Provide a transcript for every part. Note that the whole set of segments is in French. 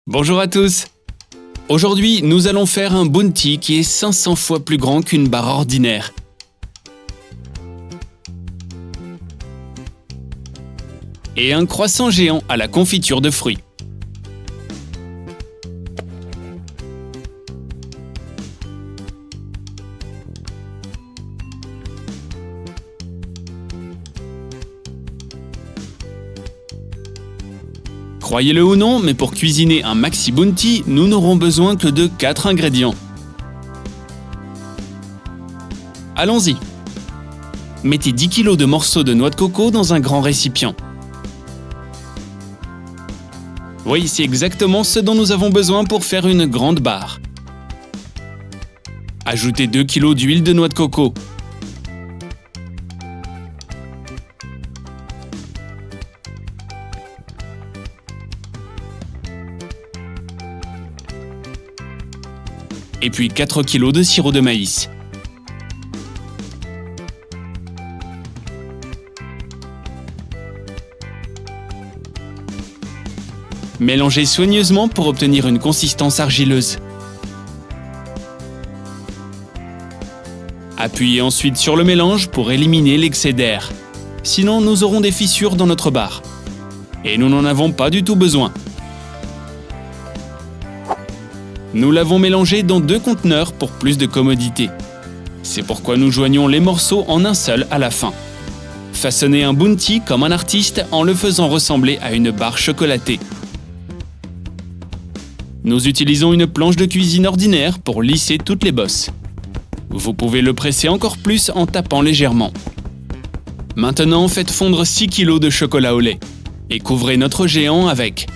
Bonjour à tous. Aujourd'hui, nous allons faire un bounty qui est 500 fois plus grand qu'une barre ordinaire. Et un croissant géant à la confiture de fruits. Croyez-le ou non, mais pour cuisiner un maxi bounty, nous n'aurons besoin que de 4 ingrédients. Allons-y. Mettez 10 kg de morceaux de noix de coco dans un grand récipient. Oui, c'est exactement ce dont nous avons besoin pour faire une grande barre. Ajoutez 2 kg d'huile de noix de coco. Et puis 4 kg de sirop de maïs. Mélangez soigneusement pour obtenir une consistance argileuse. Appuyez ensuite sur le mélange pour éliminer l'excès d'air. Sinon, nous aurons des fissures dans notre barre. Et nous n'en avons pas du tout besoin. Nous l'avons mélangé dans 2 conteneurs pour plus de commodité. C'est pourquoi nous joignons les morceaux en un seul à la fin. Façonnez un bounty comme un artiste en le faisant ressembler à une barre chocolatée. Nous utilisons une planche de cuisine ordinaire pour lisser toutes les bosses. Vous pouvez le presser encore plus en tapant légèrement. Maintenant, faites fondre 6 kg de chocolat au lait et couvrez notre géant avec.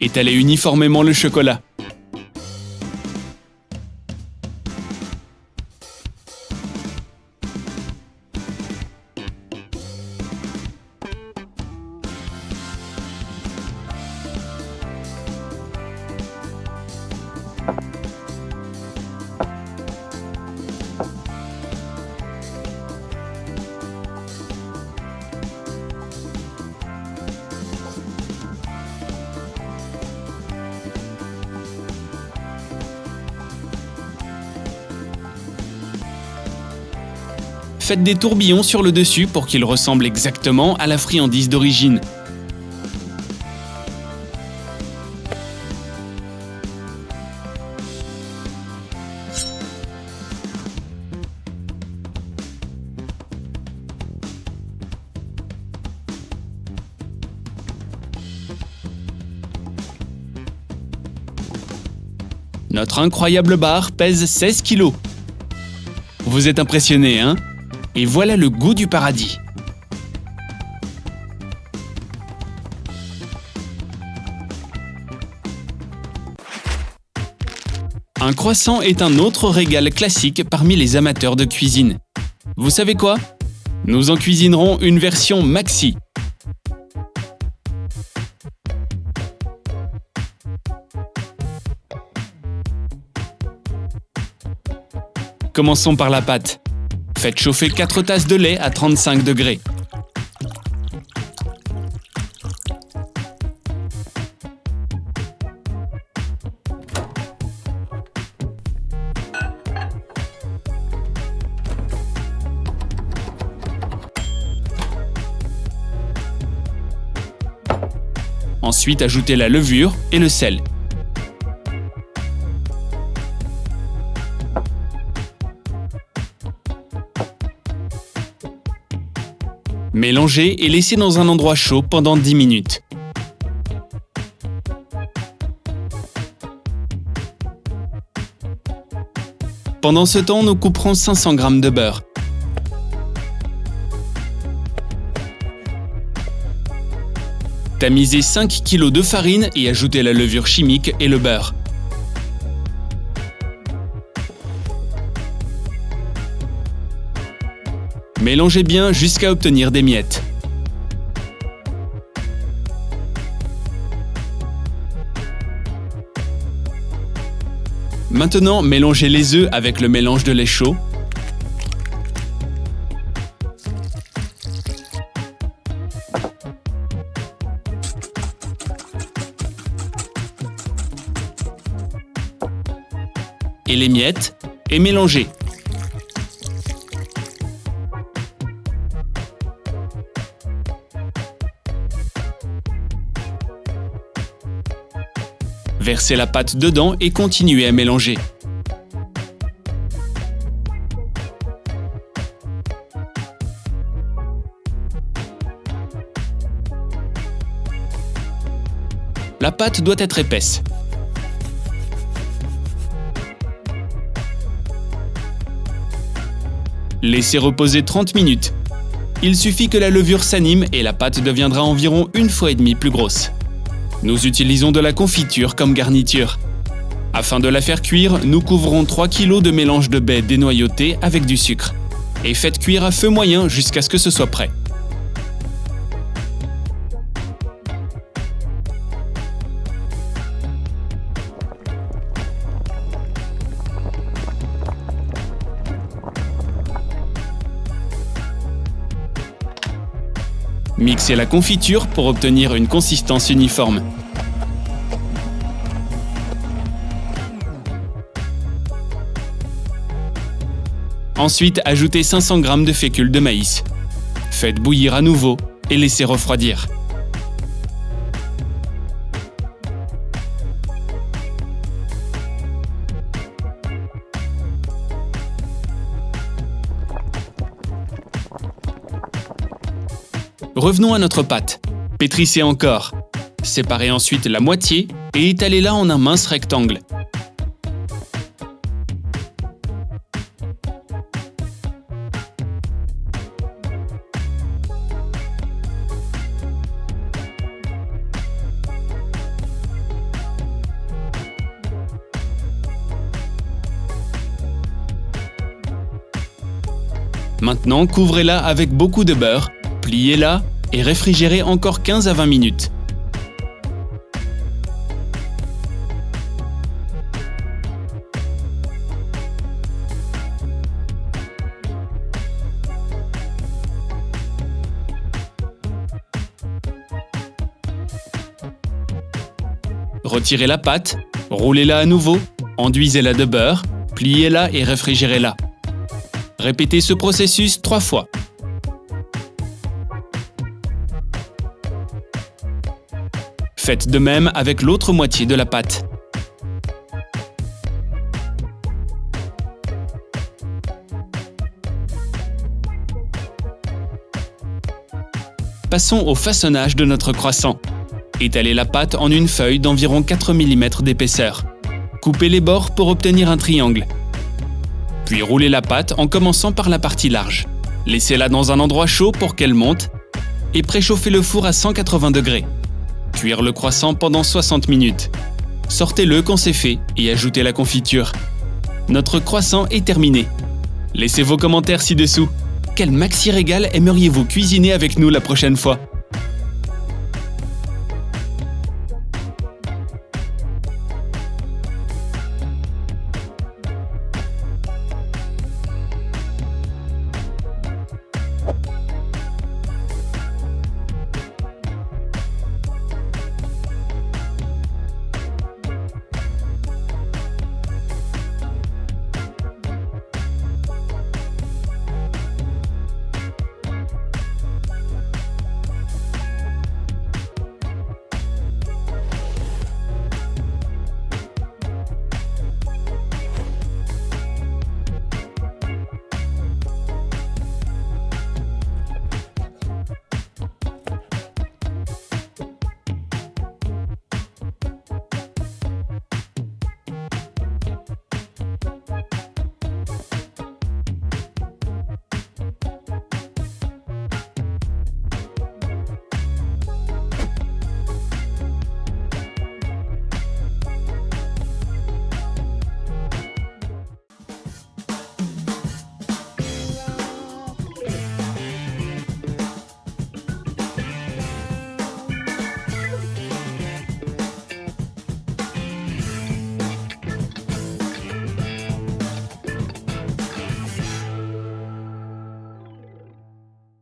Étalez uniformément le chocolat. Faites des tourbillons sur le dessus pour qu'il ressemble exactement à la friandise d'origine. Notre incroyable barre pèse 16 kg. Vous êtes impressionné, hein ? Et voilà le goût du paradis. Un croissant est un autre régal classique parmi les amateurs de cuisine. Vous savez quoi ? Nous en cuisinerons une version maxi. Commençons par la pâte. Faites chauffer 4 tasses de lait à 35 degrés. Ensuite, ajoutez la levure et le sel. Mélangez et laissez dans un endroit chaud pendant 10 minutes. Pendant ce temps, nous couperons 500 g de beurre. Tamisez 5 kg de farine et ajoutez la levure chimique et le beurre. Mélangez bien jusqu'à obtenir des miettes. Maintenant, mélangez les œufs avec le mélange de lait chaud. Et les miettes, et mélangez. Versez la pâte dedans et continuez à mélanger. La pâte doit être épaisse. Laissez reposer 30 minutes. Il suffit que la levure s'anime et la pâte deviendra environ 1,5 fois plus grosse. Nous utilisons de la confiture comme garniture. Afin de la faire cuire, nous couvrons 3 kg de mélange de baies dénoyautées avec du sucre. Et faites cuire à feu moyen jusqu'à ce que ce soit prêt. Mixez la confiture pour obtenir une consistance uniforme. Ensuite, ajoutez 500 g de fécule de maïs. Faites bouillir à nouveau et laissez refroidir. Revenons à notre pâte. Pétrissez encore. Séparez ensuite la moitié et étalez-la en un mince rectangle. Maintenant, couvrez-la avec beaucoup de beurre, pliez-la et réfrigérez encore 15 à 20 minutes. Retirez la pâte, roulez-la à nouveau, enduisez-la de beurre, pliez-la et réfrigérez-la. Répétez ce processus 3 fois. Faites de même avec l'autre moitié de la pâte. Passons au façonnage de notre croissant. Étalez la pâte en une feuille d'environ 4 mm d'épaisseur. Coupez les bords pour obtenir un triangle. Puis roulez la pâte en commençant par la partie large. Laissez-la dans un endroit chaud pour qu'elle monte et préchauffez le four à 180 degrés. Cuire le croissant pendant 60 minutes. Sortez-le quand c'est fait et ajoutez la confiture. Notre croissant est terminé. Laissez vos commentaires ci-dessous. Quel maxi régal aimeriez-vous cuisiner avec nous la prochaine fois ?